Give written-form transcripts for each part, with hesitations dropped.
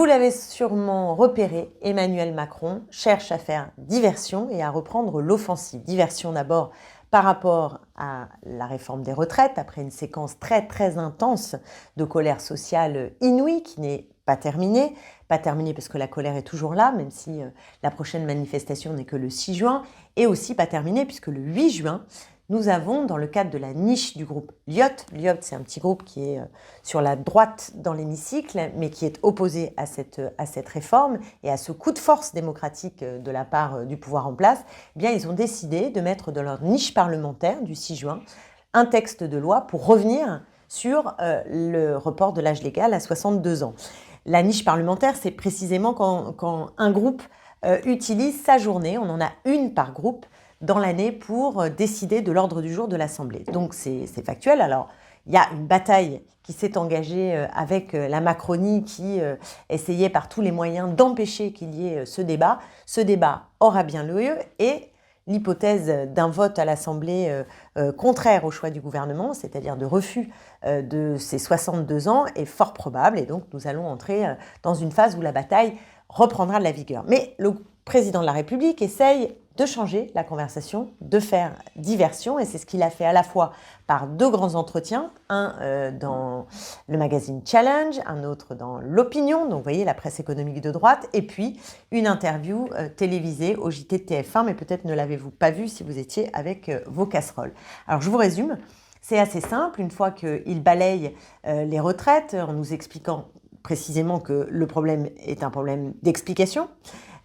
Vous l'avez sûrement repéré, Emmanuel Macron cherche à faire diversion et à reprendre l'offensive. Diversion d'abord par rapport à la réforme des retraites, après une séquence très très intense de colère sociale inouïe qui n'est pas terminée. Pas terminée parce que la colère est toujours là, même si la prochaine manifestation n'est que le 6 juin. Et aussi pas terminée puisque le 8 juin, nous avons, dans le cadre de la niche du groupe Lyot, Lyot c'est un petit groupe qui est sur la droite dans l'hémicycle, mais qui est opposé à cette réforme et à ce coup de force démocratique de la part du pouvoir en place, eh bien, ils ont décidé de mettre dans leur niche parlementaire du 6 juin un texte de loi pour revenir sur le report de l'âge légal à 62 ans. La niche parlementaire, c'est précisément quand un groupe utilise sa journée, on en a une par groupe, dans l'année pour décider de l'ordre du jour de l'Assemblée. Donc c'est factuel. Alors, il y a une bataille qui s'est engagée avec la Macronie qui essayait par tous les moyens d'empêcher qu'il y ait ce débat. Ce débat aura bien lieu et l'hypothèse d'un vote à l'Assemblée contraire au choix du gouvernement, c'est-à-dire de refus de ces 62 ans, est fort probable. Et donc, nous allons entrer dans une phase où la bataille reprendra de la vigueur. Mais le président de la République essaye de changer la conversation, de faire diversion, et c'est ce qu'il a fait à la fois par deux grands entretiens, un dans le magazine Challenge, un autre dans l'Opinion, donc vous voyez la presse économique de droite, et puis une interview télévisée au JT de TF1, mais peut-être ne l'avez-vous pas vu si vous étiez avec vos casseroles. Alors je vous résume, c'est assez simple, une fois qu'il balaye les retraites en nous expliquant précisément que le problème est un problème d'explication,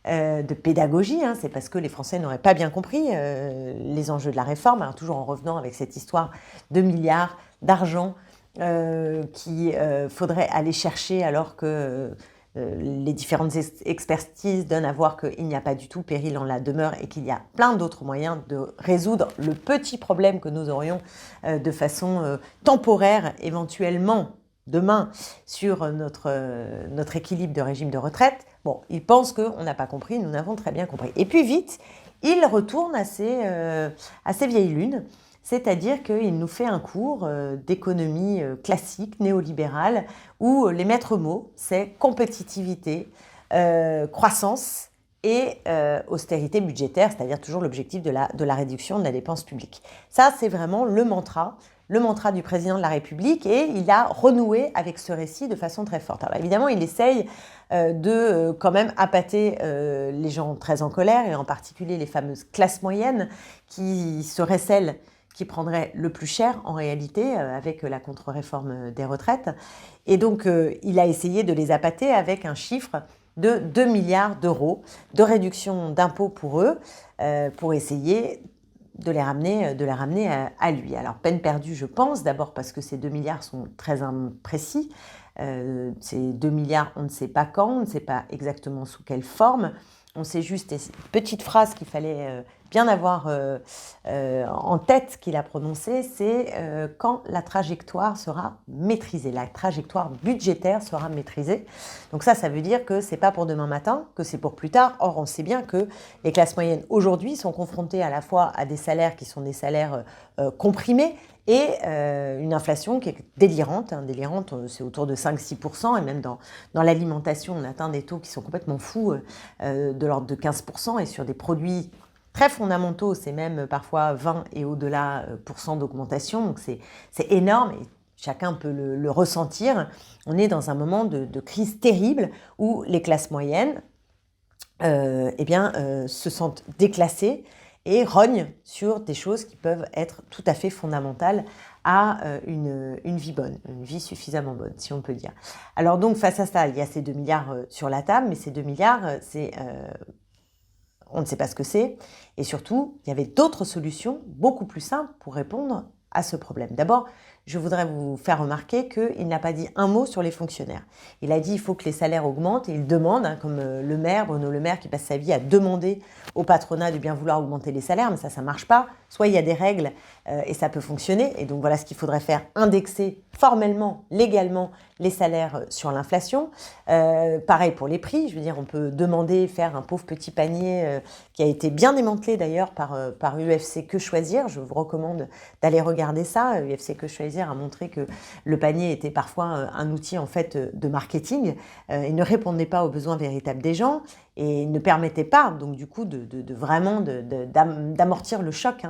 de pédagogie, hein, c'est parce que les Français n'auraient pas bien compris les enjeux de la réforme, alors toujours en revenant avec cette histoire de milliards d'argent qu'il faudrait aller chercher alors que les différentes expertises donnent à voir qu'il n'y a pas du tout péril en la demeure et qu'il y a plein d'autres moyens de résoudre le petit problème que nous aurions de façon temporaire éventuellement demain sur notre équilibre de régime de retraite. Bon, ils pensent qu'on n'a pas compris, nous n'avons très bien compris. Et puis vite, il retourne à ses vieilles lunes, c'est-à-dire qu'il nous fait un cours d'économie classique, néolibérale, où les maîtres mots, c'est compétitivité, croissance et austérité budgétaire, c'est-à-dire toujours l'objectif de la réduction de la dépense publique. Ça, c'est vraiment le mantra du président de la République, et il a renoué avec ce récit de façon très forte. Alors évidemment, il essaye de quand même appâter les gens très en colère, et en particulier les fameuses classes moyennes qui seraient celles qui prendraient le plus cher en réalité avec la contre-réforme des retraites. Et donc, il a essayé de les appâter avec un chiffre de 2 milliards d'euros de réduction d'impôts pour eux, pour essayer de les ramener à lui. Alors, peine perdue, je pense, d'abord parce que ces 2 milliards sont très imprécis. Ces 2 milliards, on ne sait pas quand, on ne sait pas exactement sous quelle forme. On sait juste une petite phrase qu'il fallait bien avoir en tête qu'il a prononcée, c'est quand la trajectoire sera maîtrisée, la trajectoire budgétaire sera maîtrisée. Donc ça veut dire que c'est pas pour demain matin, que c'est pour plus tard. Or, on sait bien que les classes moyennes aujourd'hui sont confrontées à la fois à des salaires qui sont des salaires comprimés, et une inflation qui est délirante, c'est autour de 5-6%, et même dans l'alimentation, on atteint des taux qui sont complètement fous, de l'ordre de 15%, et sur des produits très fondamentaux, c'est même parfois 20 et au-delà % d'augmentation, donc c'est énorme, et chacun peut le ressentir. On est dans un moment de crise terrible où les classes moyennes se sentent déclassées et rognent sur des choses qui peuvent être tout à fait fondamentales à une vie bonne, une vie suffisamment bonne, si on peut dire. Alors donc, face à ça, il y a ces 2 milliards sur la table, mais ces 2 milliards, on ne sait pas ce que c'est. Et surtout, il y avait d'autres solutions beaucoup plus simples pour répondre à ce problème. D'abord, je voudrais vous faire remarquer qu'il n'a pas dit un mot sur les fonctionnaires. Il a dit qu'il faut que les salaires augmentent, et il demande, comme le maire, Bruno Le Maire, qui passe sa vie à demander au patronat de bien vouloir augmenter les salaires, mais ça ne marche pas. Soit il y a des règles et ça peut fonctionner, et donc voilà ce qu'il faudrait faire, indexer formellement, légalement, les salaires sur l'inflation. Pareil pour les prix, je veux dire, on peut demander, faire un pauvre petit panier qui a été bien démantelé d'ailleurs par UFC Que Choisir. Je vous recommande d'aller regarder ça, UFC Que Choisir, plaisir à montrer que le panier était parfois un outil en fait de marketing et ne répondait pas aux besoins véritables des gens et ne permettait pas donc du coup d'amortir le choc,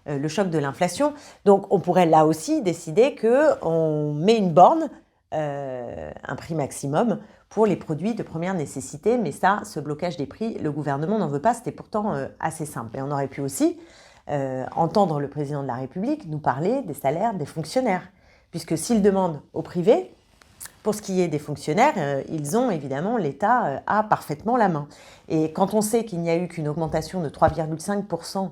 le choc de l'inflation. Donc on pourrait là aussi décider qu'on met une borne, un prix maximum pour les produits de première nécessité, mais ça, ce blocage des prix, le gouvernement n'en veut pas, c'était pourtant assez simple. Et on aurait pu aussi entendre le président de la République nous parler des salaires des fonctionnaires, puisque s'il demande au privé, pour ce qui est des fonctionnaires, ils ont évidemment, l'État a parfaitement la main. Et quand on sait qu'il n'y a eu qu'une augmentation de 3,5%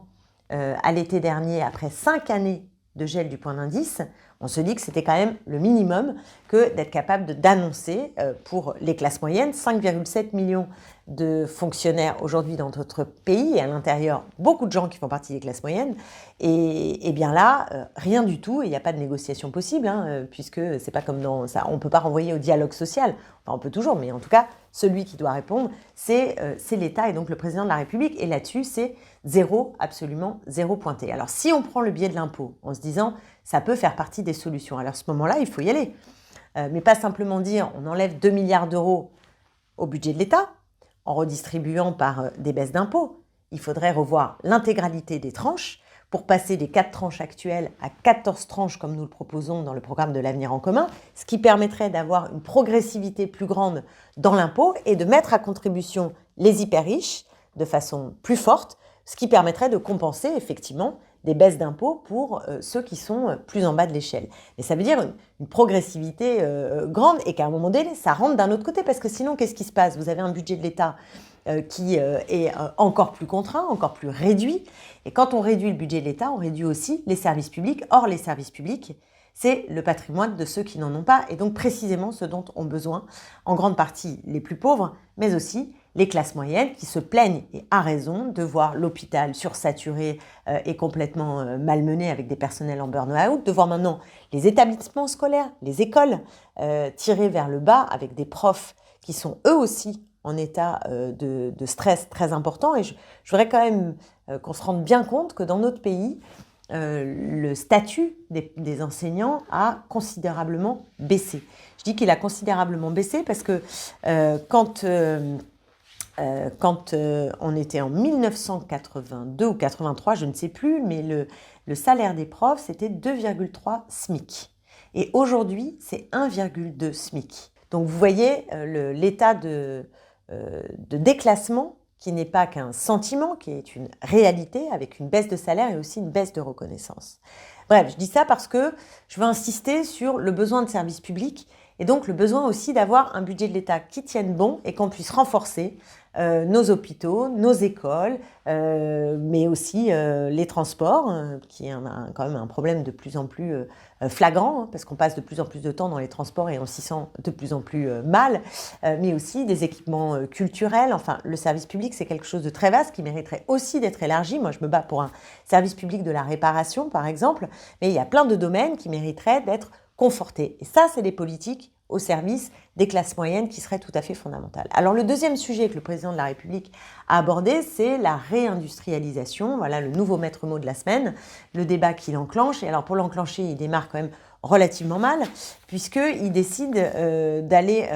à l'été dernier, après 5 années de gel du point d'indice, on se dit que c'était quand même le minimum que d'être capable d'annoncer pour les classes moyennes. 5,7 millions de fonctionnaires aujourd'hui dans notre pays et à l'intérieur, beaucoup de gens qui font partie des classes moyennes. Et bien là, rien du tout, et il n'y a pas de négociation possible, puisque c'est pas comme dans ça, on ne peut pas renvoyer au dialogue social. Enfin, on peut toujours, mais en tout cas, celui qui doit répondre, c'est l'État et donc le président de la République. Et là-dessus, c'est zéro, absolument zéro pointé. Alors, si on prend le biais de l'impôt en se disant ça peut faire partie des solutions, alors à ce moment-là, il faut y aller. Mais pas simplement dire on enlève 2 milliards d'euros au budget de l'État en redistribuant par des baisses d'impôts. Il faudrait revoir l'intégralité des tranches pour passer des 4 tranches actuelles à 14 tranches comme nous le proposons dans le programme de l'avenir en commun, ce qui permettrait d'avoir une progressivité plus grande dans l'impôt et de mettre à contribution les hyper riches de façon plus forte, ce qui permettrait de compenser effectivement des baisses d'impôts pour ceux qui sont plus en bas de l'échelle. Et ça veut dire une progressivité grande et qu'à un moment donné, ça rentre d'un autre côté parce que sinon, qu'est-ce qui se passe? Vous avez un budget de l'État qui est encore plus contraint, encore plus réduit. Et quand on réduit le budget de l'État, on réduit aussi les services publics. Or, les services publics, c'est le patrimoine de ceux qui n'en ont pas et donc précisément ce dont ont besoin en grande partie les plus pauvres, mais aussi les classes moyennes qui se plaignent, et à raison, de voir l'hôpital sursaturé et complètement malmené avec des personnels en burn-out, de voir maintenant les établissements scolaires, les écoles tirées vers le bas avec des profs qui sont eux aussi en état de stress très important. Et je voudrais quand même qu'on se rende bien compte que dans notre pays, le statut des enseignants a considérablement baissé. Je dis qu'il a considérablement baissé parce que quand on était en 1982 ou 83, je ne sais plus, mais le salaire des profs, c'était 2,3 SMIC. Et aujourd'hui, c'est 1,2 SMIC. Donc vous voyez l'état de déclassement qui n'est pas qu'un sentiment, qui est une réalité avec une baisse de salaire et aussi une baisse de reconnaissance. Bref, je dis ça parce que je veux insister sur le besoin de services publics et donc le besoin aussi d'avoir un budget de l'État qui tienne bon et qu'on puisse renforcer nos hôpitaux, nos écoles, mais aussi les transports, qui est quand même un problème de plus en plus flagrant, parce qu'on passe de plus en plus de temps dans les transports et on s'y sent de plus en plus mal, mais aussi des équipements culturels. Enfin, le service public, c'est quelque chose de très vaste qui mériterait aussi d'être élargi. Moi, je me bats pour un service public de la réparation, par exemple, mais il y a plein de domaines qui mériteraient d'être confortés. Et ça, c'est des politiques au service des classes moyennes qui seraient tout à fait fondamentales. Alors le deuxième sujet que le président de la République a abordé, c'est la réindustrialisation. Voilà le nouveau maître mot de la semaine, le débat qu'il enclenche. Et alors pour l'enclencher, il démarre quand même relativement mal, puisqu'il décide d'aller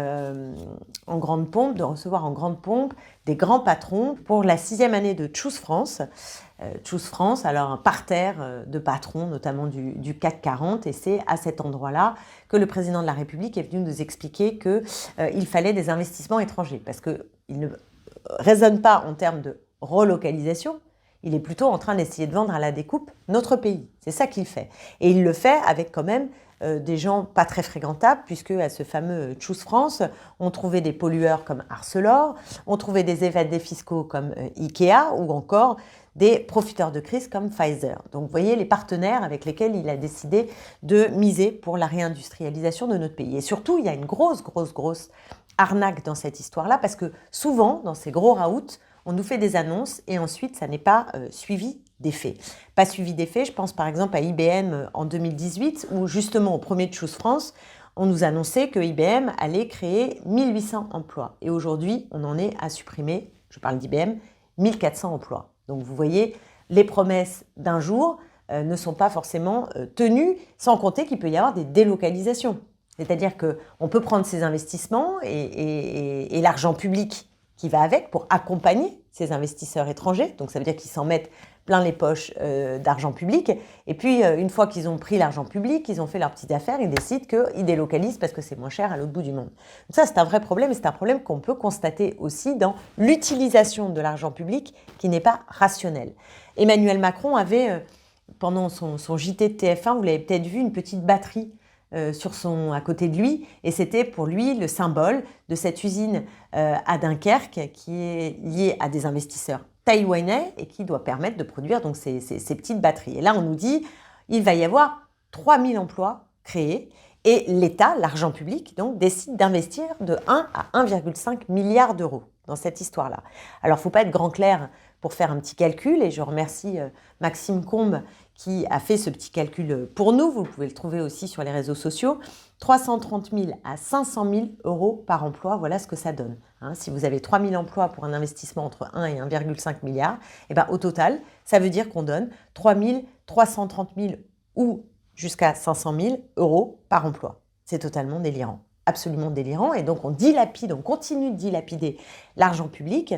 en grande pompe, de recevoir en grande pompe des grands patrons pour la 6e année de Choose France. Choose France, alors un parterre de patrons, notamment du CAC 40, et c'est à cet endroit-là que le président de la République est venu nous expliquer qu'il fallait des investissements étrangers, parce qu'il ne raisonne pas en termes de relocalisation, il est plutôt en train d'essayer de vendre à la découpe notre pays. C'est ça qu'il fait. Et il le fait avec quand même des gens pas très fréquentables, puisque à ce fameux Choose France, on trouvait des pollueurs comme Arcelor, on trouvait des évadés fiscaux comme Ikea, ou encore des profiteurs de crise comme Pfizer. Donc vous voyez les partenaires avec lesquels il a décidé de miser pour la réindustrialisation de notre pays. Et surtout, il y a une grosse arnaque dans cette histoire-là, parce que souvent, dans ces gros raouts, on nous fait des annonces et ensuite, ça n'est pas suivi des faits. Pas suivi des faits, je pense par exemple à IBM en 2018, où justement au premier de Choose France, on nous annonçait que IBM allait créer 1800 emplois. Et aujourd'hui, on en est à supprimer, je parle d'IBM, 1400 emplois. Donc vous voyez les promesses d'un jour ne sont pas forcément tenus, sans compter qu'il peut y avoir des délocalisations. C'est-à-dire qu'on peut prendre ces investissements et l'argent public qui va avec pour accompagner ces investisseurs étrangers. Donc ça veut dire qu'ils s'en mettent plein les poches d'argent public. Et puis, une fois qu'ils ont pris l'argent public, ils ont fait leur petite affaire, ils décident qu'ils délocalisent parce que c'est moins cher à l'autre bout du monde. Donc ça, c'est un vrai problème et c'est un problème qu'on peut constater aussi dans l'utilisation de l'argent public qui n'est pas rationnelle. Emmanuel Macron avait, pendant son JT de TF1, vous l'avez peut-être vu, une petite batterie à côté de lui, et c'était pour lui le symbole de cette usine à Dunkerque qui est liée à des investisseurs taïwanais et qui doit permettre de produire donc ces petites batteries. Et là, on nous dit il va y avoir 3000 emplois créés et l'État, l'argent public, donc, décide d'investir de 1 à 1,5 milliard d'euros dans cette histoire-là. Alors, il ne faut pas être grand clair pour faire un petit calcul, et je remercie Maxime Combe qui a fait ce petit calcul pour nous. Vous pouvez le trouver aussi sur les réseaux sociaux. 330 000 à 500 000 euros par emploi, voilà ce que ça donne. Si vous avez 3 000 emplois pour un investissement entre 1 et 1,5 milliard, et ben, au total, ça veut dire qu'on donne 3 330 000 ou jusqu'à 500 000 euros par emploi. C'est totalement délirant, absolument délirant. Et donc on continue de dilapider l'argent public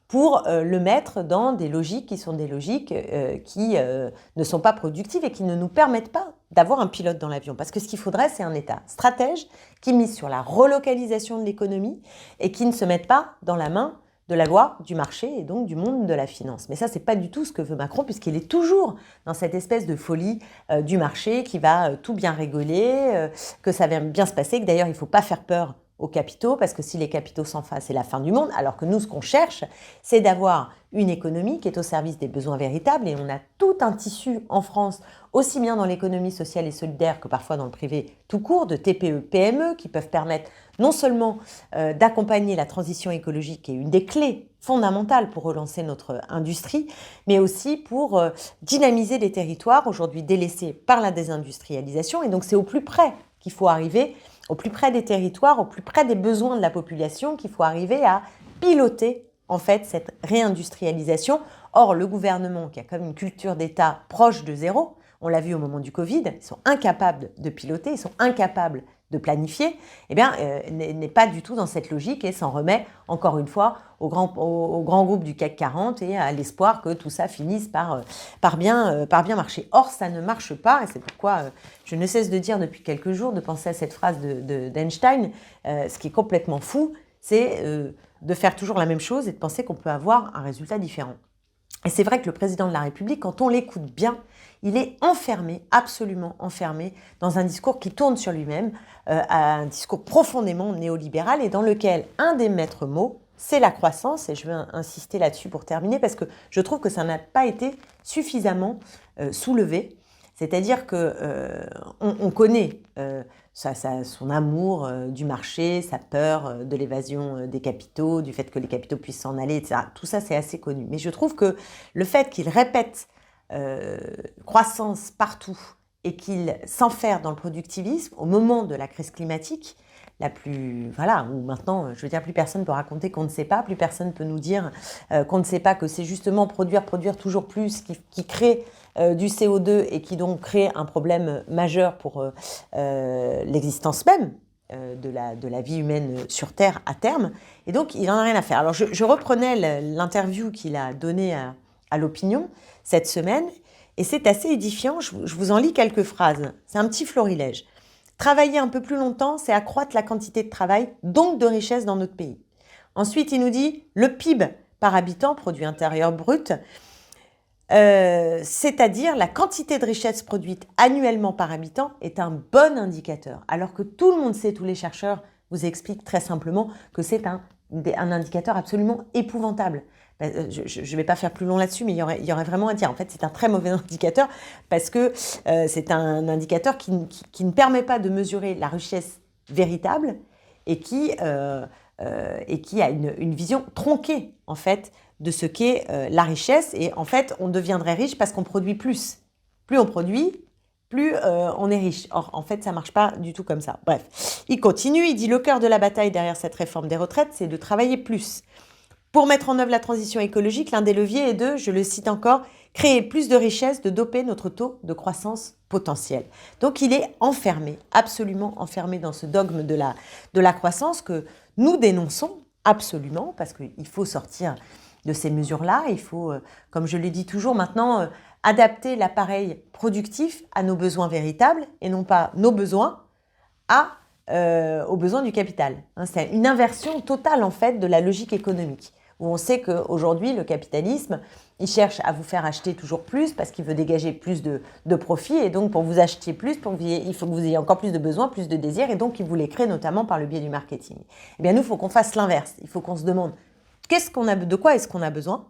pour le mettre dans des logiques qui sont des logiques qui ne sont pas productives et qui ne nous permettent pas d'avoir un pilote dans l'avion. Parce que ce qu'il faudrait, c'est un État stratège qui mise sur la relocalisation de l'économie et qui ne se mette pas dans la main de la loi du marché et donc du monde de la finance. Mais ça, c'est pas du tout ce que veut Macron, puisqu'il est toujours dans cette espèce de folie du marché qui va tout bien réguler, que ça va bien se passer, que d'ailleurs, il ne faut pas faire peur aux capitaux, parce que si les capitaux s'en fassent, c'est la fin du monde, alors que nous, ce qu'on cherche, c'est d'avoir une économie qui est au service des besoins véritables, et on a tout un tissu en France, aussi bien dans l'économie sociale et solidaire que parfois dans le privé tout court, de TPE, PME, qui peuvent permettre non seulement d'accompagner la transition écologique, qui est une des clés fondamentales pour relancer notre industrie, mais aussi pour dynamiser des territoires aujourd'hui délaissés par la désindustrialisation, et donc c'est au plus près qu'il faut arriver, au plus près des territoires, au plus près des besoins de la population, qu'il faut arriver à piloter en fait cette réindustrialisation. Or, le gouvernement, qui a comme une culture d'État proche de zéro, on l'a vu au moment du Covid, ils sont incapables de piloter, ils sont incapables de planifier, eh bien, n'est pas du tout dans cette logique et s'en remet encore une fois au grand groupe du CAC 40 et à l'espoir que tout ça finisse par bien marcher. Or, ça ne marche pas, et c'est pourquoi je ne cesse de dire depuis quelques jours, de penser à cette phrase d'Einstein, ce qui est complètement fou, c'est de faire toujours la même chose et de penser qu'on peut avoir un résultat différent. Et c'est vrai que le président de la République, quand on l'écoute bien, il est enfermé, absolument enfermé, dans un discours qui tourne sur lui-même, un discours profondément néolibéral et dans lequel un des maîtres mots, c'est la croissance. Et je vais insister là-dessus pour terminer parce que je trouve que ça n'a pas été suffisamment soulevé. C'est-à-dire qu'on connaît son amour du marché, sa peur de l'évasion des capitaux, du fait que les capitaux puissent s'en aller, etc. Tout ça, c'est assez connu. Mais je trouve que le fait qu'il répète croissance partout et qu'il s'enferre dans le productivisme au moment de la crise climatique, où maintenant, je veux dire, plus personne peut raconter qu'on ne sait pas, plus personne peut nous dire qu'on ne sait pas, que c'est justement produire toujours plus qui crée du CO2 et qui donc crée un problème majeur pour l'existence même de la vie humaine sur Terre à terme. Et donc, il n'en a rien à faire. Alors, je reprenais l'interview qu'il a donnée à l'Opinion cette semaine, et c'est assez édifiant. Je vous en lis quelques phrases. C'est un petit florilège. Travailler un peu plus longtemps, c'est accroître la quantité de travail, donc de richesse dans notre pays. Ensuite, il nous dit le PIB par habitant, produit intérieur brut, c'est-à-dire la quantité de richesse produite annuellement par habitant est un bon indicateur. Alors que tout le monde sait, tous les chercheurs vous expliquent très simplement que c'est un indicateur absolument épouvantable. Je ne vais pas faire plus long là-dessus, mais il y aurait vraiment à dire. En fait, c'est un très mauvais indicateur parce que c'est un indicateur qui ne permet pas de mesurer la richesse véritable et qui a une vision tronquée, en fait, de ce qu'est la richesse. Et en fait, on deviendrait riche parce qu'on produit plus. Plus on produit, plus on est riche. Or, en fait, ça ne marche pas du tout comme ça. Bref, il continue, il dit « Le cœur de la bataille derrière cette réforme des retraites, c'est de travailler plus. Pour mettre en œuvre la transition écologique, l'un des leviers est de, je le cite encore, créer plus de richesses, de doper notre taux de croissance potentiel. Donc il est enfermé, absolument enfermé dans ce dogme de la croissance que nous dénonçons absolument, parce qu'il faut sortir de ces mesures-là. Il faut, comme je le dis toujours maintenant, adapter l'appareil productif à nos besoins véritables et non pas nos besoins aux besoins du capital. C'est une inversion totale en fait de la logique économique, où on sait qu'aujourd'hui le capitalisme, il cherche à vous faire acheter toujours plus parce qu'il veut dégager plus de profits, et donc pour vous acheter plus, il faut que vous ayez encore plus de besoins, plus de désirs, et donc il vous les crée notamment par le biais du marketing. Eh bien nous, il faut qu'on fasse l'inverse. Il faut qu'on se demande de quoi est-ce qu'on a besoin,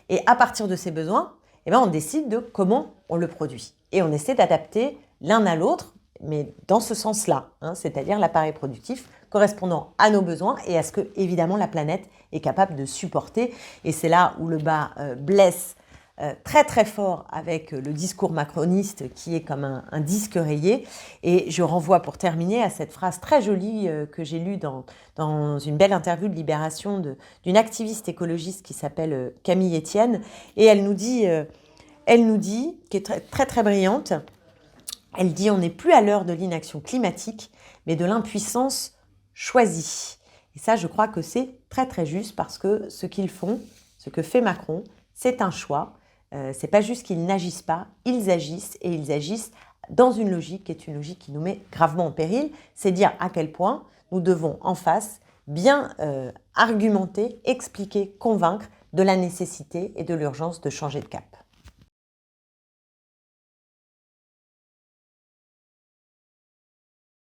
et à partir de ces besoins, eh bien, on décide de comment on le produit. Et on essaie d'adapter l'un à l'autre, mais dans ce sens-là, c'est-à-dire l'appareil productif correspondant à nos besoins et à ce que, évidemment, la planète est capable de supporter. Et c'est là où le bas blesse très très fort avec le discours macroniste qui est comme un disque rayé. Et je renvoie pour terminer à cette phrase très jolie que j'ai lue dans une belle interview de Libération d'une activiste écologiste qui s'appelle Camille Etienne. Et elle nous dit, qui est très très, très brillante, elle dit « On n'est plus à l'heure de l'inaction climatique, mais de l'impuissance choisie ». Et ça, je crois que c'est très très juste, parce que ce qu'ils font, ce que fait Macron, c'est un choix. C'est pas juste qu'ils n'agissent pas, ils agissent, et ils agissent dans une logique qui est une logique qui nous met gravement en péril. C'est dire à quel point nous devons en face bien argumenter, expliquer, convaincre de la nécessité et de l'urgence de changer de cap.